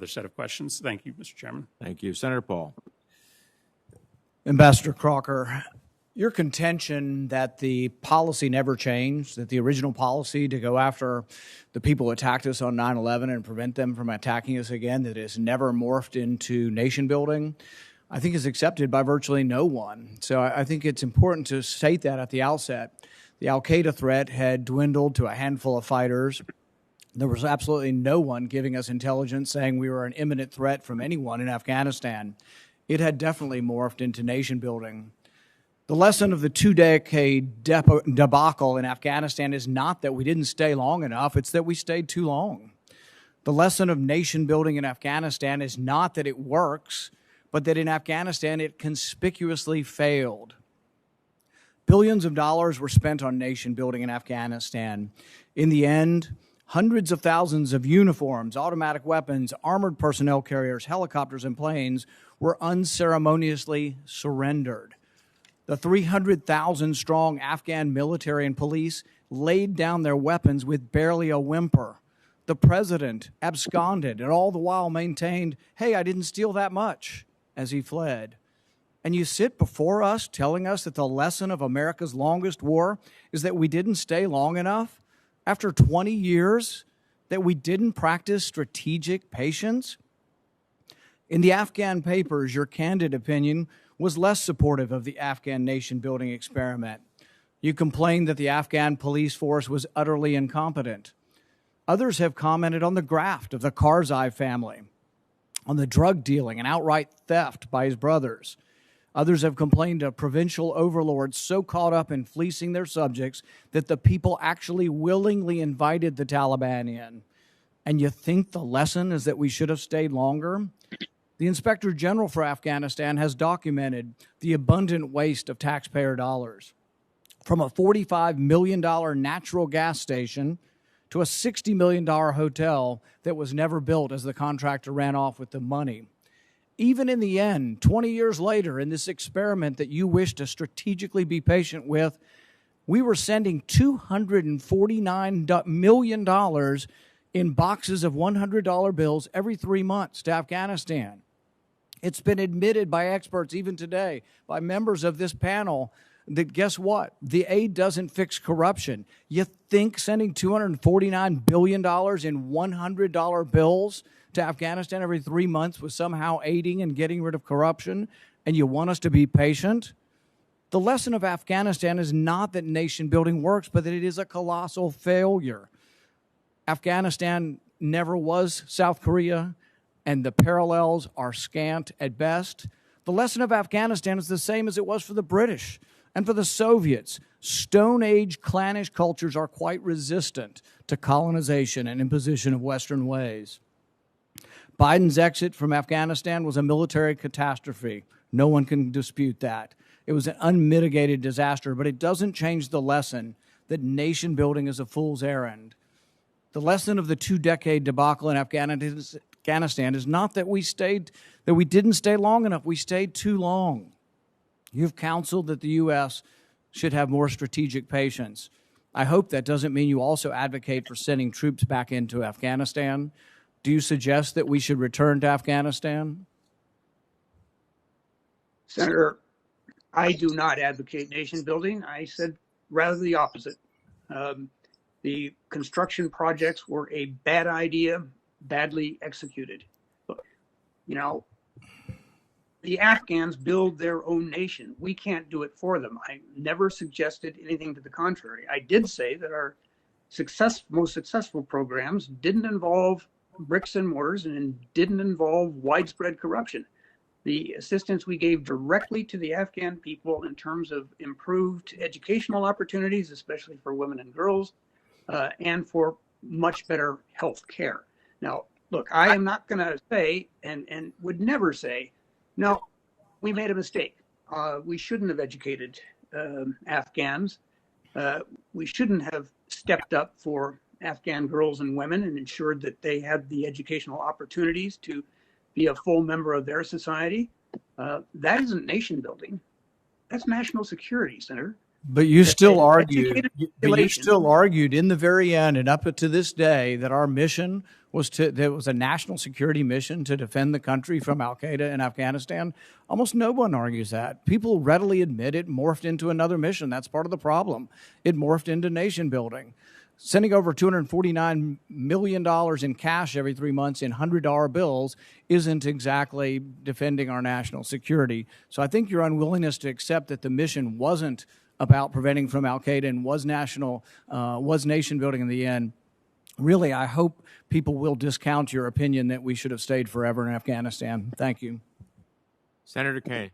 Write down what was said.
Other set of questions. Thank you, Mr. Chairman. Thank you. Senator Paul. Ambassador Crocker, your contention that the policy never changed, that the original policy to go after the people who attacked us on 9/11 and prevent them from attacking us again, that has never morphed into nation building, I think is accepted by virtually no one. So I think it's important to state that at the outset. The al-Qaeda threat had dwindled to a handful of fighters. There was absolutely no one giving us intelligence saying we were an imminent threat from anyone in Afghanistan. It had definitely morphed into nation building. The lesson of the two-decade debacle in Afghanistan is not that we didn't stay long enough, it's that we stayed too long. The lesson of nation building in Afghanistan is not that it works, but that in Afghanistan it conspicuously failed. Billions of dollars were spent on nation building in Afghanistan. In the end, hundreds of thousands of uniforms, automatic weapons, armored personnel carriers, helicopters, and planes were unceremoniously surrendered. The 300,000-strong Afghan military and police laid down their weapons with barely a whimper. The president absconded and all the while maintained, "Hey, I didn't steal that much," as he fled. And you sit before us telling us that the lesson of America's longest war is that we didn't stay long enough? After 20 years, that we didn't practice strategic patience? In the Afghan papers, your candid opinion was less supportive of the Afghan nation-building experiment. You complained that the Afghan police force was utterly incompetent. Others have commented on the graft of the Karzai family, on the drug dealing and outright theft by his brothers. Others have complained of provincial overlords so caught up in fleecing their subjects that the people actually willingly invited the Taliban in. And you think the lesson is that we should have stayed longer? The Inspector General for Afghanistan has documented the abundant waste of taxpayer dollars. From a $45 million natural gas station to a $60 million hotel that was never built as the contractor ran off with the money. Even in the end, 20 years later, in this experiment that you wish to strategically be patient with, we were sending $249 million in boxes of $100 bills every 3 months to Afghanistan. It's been admitted by experts, even today, by members of this panel, that guess what? The aid doesn't fix corruption. You think sending $249 billion in $100 bills to Afghanistan every 3 months was somehow aiding and getting rid of corruption, and you want us to be patient? The lesson of Afghanistan is not that nation building works, but that it is a colossal failure. Afghanistan never was South Korea, and the parallels are scant at best. The lesson of Afghanistan is the same as it was for the British and for the Soviets. Stone Age clannish cultures are quite resistant to colonization and imposition of Western ways. Biden's exit from Afghanistan was a military catastrophe. No one can dispute that. It was an unmitigated disaster, but it doesn't change the lesson that nation building is a fool's errand. The lesson of the two-decade debacle in Afghanistan is not that we didn't stay long enough. We stayed too long. You've counseled that the U.S. should have more strategic patience. I hope that doesn't mean you also advocate for sending troops back into Afghanistan. Do you suggest that we should return to Afghanistan? Senator, I do not advocate nation building. I said rather the opposite. The construction projects were a bad idea, badly executed. Look, the Afghans build their own nation. We can't do it for them. I never suggested anything to the contrary. I did say that our most successful programs didn't involve bricks and mortars and didn't involve widespread corruption. The assistance we gave directly to the Afghan people in terms of improved educational opportunities, especially for women and girls, and for much better health care. Now, look, I am not going to say and would never say, no, we made a mistake. We shouldn't have educated Afghans. We shouldn't have stepped up for Afghan girls and women and ensured that they had the educational opportunities to be a full member of their society. That isn't nation building. That's national security, Senator. But you still argued in the very end and up to this day that our mission there was a national security mission to defend the country from al-Qaeda in Afghanistan? Almost no one argues that. People readily admit it morphed into another mission. That's part of the problem. It morphed into nation building. Sending over $249 million in cash every 3 months in $100 bills isn't exactly defending our national security. So I think your unwillingness to accept that the mission wasn't about preventing from al-Qaeda and was nation building in the end, really, I hope people will discount your opinion that we should have stayed forever in Afghanistan. Thank you. Senator Kaine.